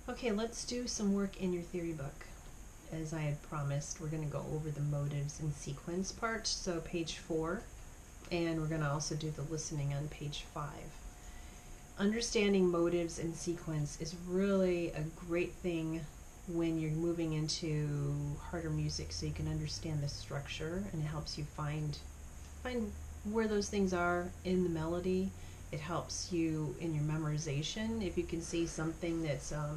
Okay, let's do some work in your theory book. As I had promised, we're going to go over the motives and sequence part, so page 4, and we're going to also do the listening on page 5. Understanding motives and sequence is really a great thing when you're moving into harder music, so you can understand the structure, and it helps you find where those things are in the melody. It helps you in your memorization. If you can see something that's a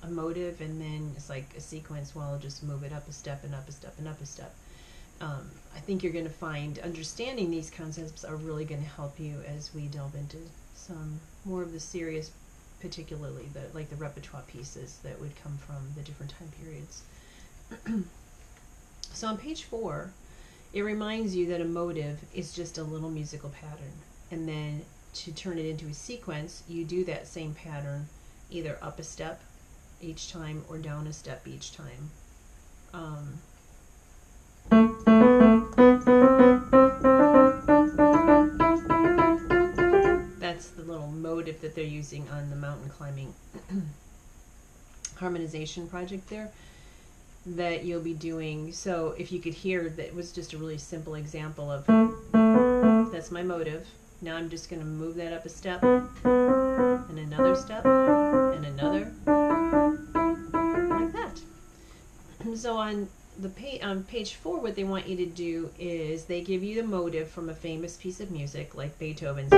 motive and then it's like a sequence, well, I'll just move it up a step and up a step and up a step. I think you're going to find understanding these concepts are really going to help you as we delve into some more of the serious, particularly like the repertoire pieces that would come from the different time periods. So on page 4, it reminds you that a motive is just a little musical pattern, and then to turn it into a sequence, you do that same pattern either up a step each time or down a step each time. That's the little motive that they're using on the mountain climbing harmonization project there that you'll be doing. So if you could hear, that was just a really simple example of that's my motive. Now I'm just going to move that up a step and another step and another, like that. So on page 4, what they want you to do is they give you the motive from a famous piece of music like Beethoven's,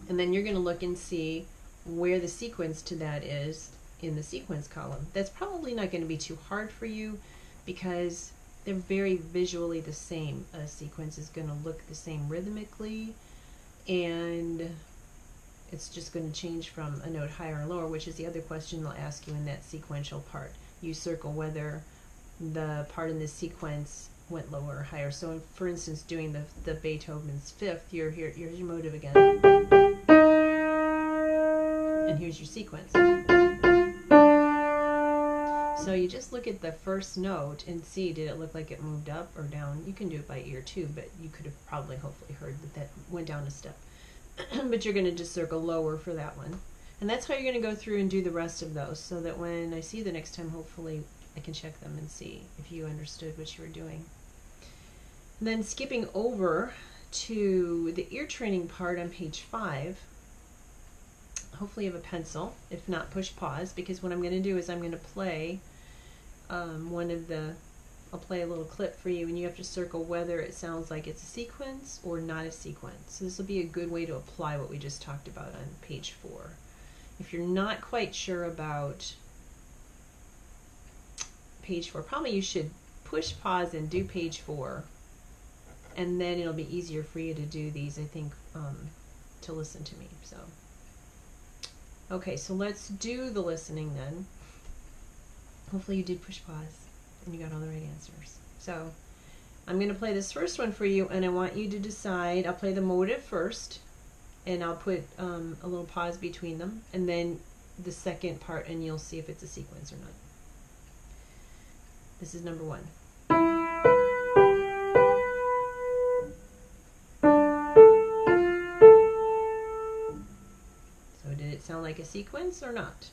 and then you're going to look and see where the sequence to that is in the sequence column. That's probably not going to be too hard for you because they're very visually the same. A sequence is going to look the same rhythmically, and it's just going to change from a note higher or lower, which is the other question they'll ask you in that sequential part. You circle whether the part in the sequence went lower or higher. So for instance, doing the Beethoven's Fifth, here's your motive again, and here's your sequence. So you just look at the first note and see, did it look like it moved up or down? You can do it by ear too, but you could have probably hopefully heard that went down a step. But you're going to just circle lower for that one. And that's how you're going to go through and do the rest of those, so that when I see you the next time, hopefully I can check them and see if you understood what you were doing. And then skipping over to the ear training part on page 5, hopefully you have a pencil. If not, push pause, because what I'm going to do is I'm going to play I'll play a little clip for you, and you have to circle whether it sounds like it's a sequence or not a sequence. So this will be a good way to apply what we just talked about on page 4. If you're not quite sure about page 4, probably you should push pause and do page 4, and then it'll be easier for you to do these, I think, to listen to me. So, okay, so let's do the listening then. Hopefully you did push pause and you got all the right answers. So I'm going to play this first one for you, and I want you to decide. I'll play the motive first, and I'll put a little pause between them, and then the second part, and you'll see if it's a sequence or not. This is number 1. So did it sound like a sequence or not?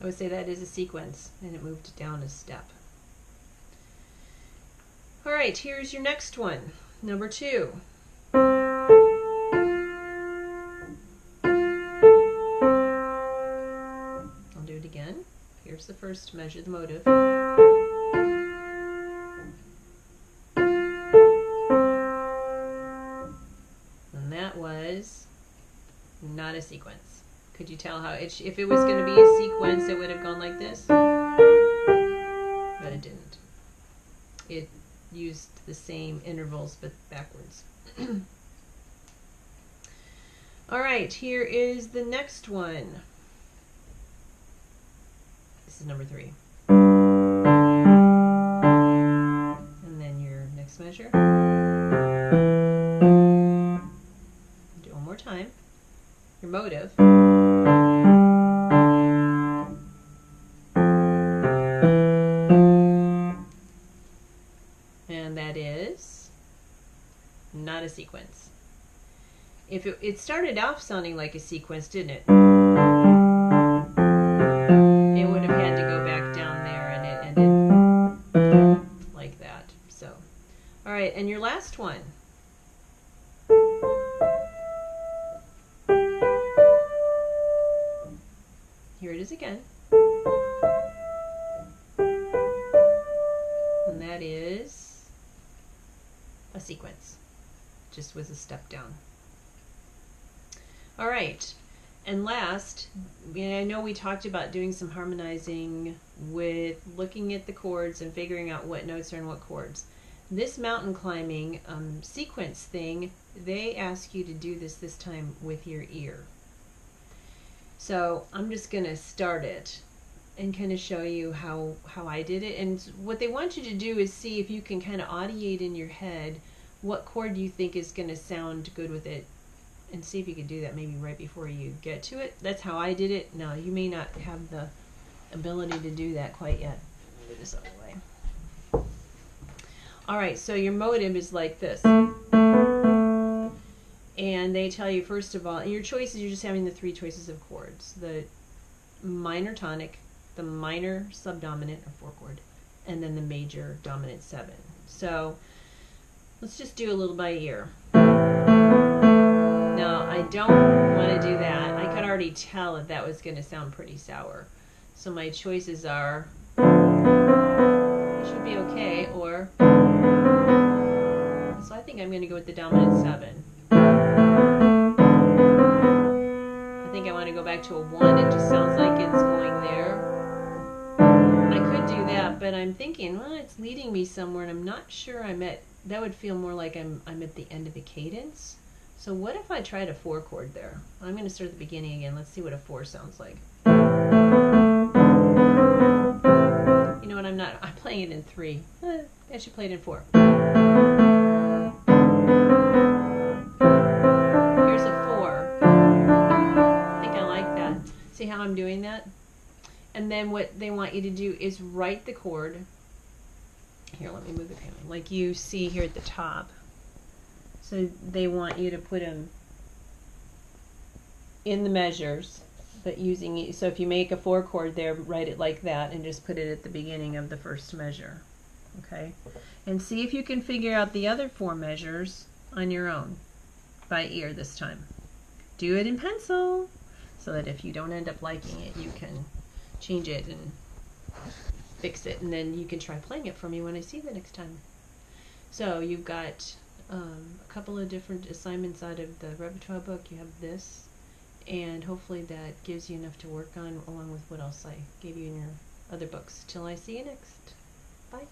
I would say that is a sequence, and it moved down a step. All right, here's your next one, number 2. I'll do it again. Here's the first measure, the motive. And that was not a sequence. Could you tell how if it was going to be a sequence, it would have gone like this? But it didn't. It used the same intervals, but backwards. All right, here is the next one. This is number 3. And then your next measure. Do it one more time. Your motive. and that is not a sequence. If it started off sounding like a sequence, didn't it? It would have had to go back down there, and it ended like that. So, all right, and your last one. Here it is again. And that is a sequence. Just was a step down. All right. And last, I know we talked about doing some harmonizing with looking at the chords and figuring out what notes are in what chords. This mountain climbing sequence thing, they ask you to do this time with your ear. So I'm just going to start it and kind of show you how I did it. And what they want you to do is see if you can kind of audiate in your head what chord you think is going to sound good with it, and see if you can do that maybe right before you get to it. That's how I did it. Now, you may not have the ability to do that quite yet. Move this other way. All right, so your motive is like this. And they tell you, first of all, your choices, you're just having the three choices of chords. The minor tonic, the minor subdominant, or four chord, and then the major dominant seven. So let's just do a little by ear. Now, I don't want to do that. I could already tell that was going to sound pretty sour. So my choices are, it should be okay, or, so I think I'm going to go with the dominant seven. I think I want to go back to a 1. It just sounds like it's going there. I could do that, but I'm thinking, well, it's leading me somewhere, and I'm not sure I'm at, that would feel more like I'm at the end of a cadence. So what if I tried a 4 chord there? I'm going to start at the beginning again. Let's see what a 4 sounds like. You know what, I'm playing it in 3. I should play it in 4. Here's a 4. I think I like that. See how I'm doing that? And then what they want you to do is write the chord. Here, let me move the pen. Like you see here at the top. So they want you to put them in the measures, but using, so if you make a 4 chord there, write it like that and just put it at the beginning of the first measure. Okay? And see if you can figure out the other 4 measures on your own, by ear this time. Do it in pencil, so that if you don't end up liking it, you can change it and fix it, and then you can try playing it for me when I see you the next time. So you've got a couple of different assignments out of the repertoire book. You have this, and hopefully that gives you enough to work on, along with what else I gave you in your other books. Till I see you next. Bye.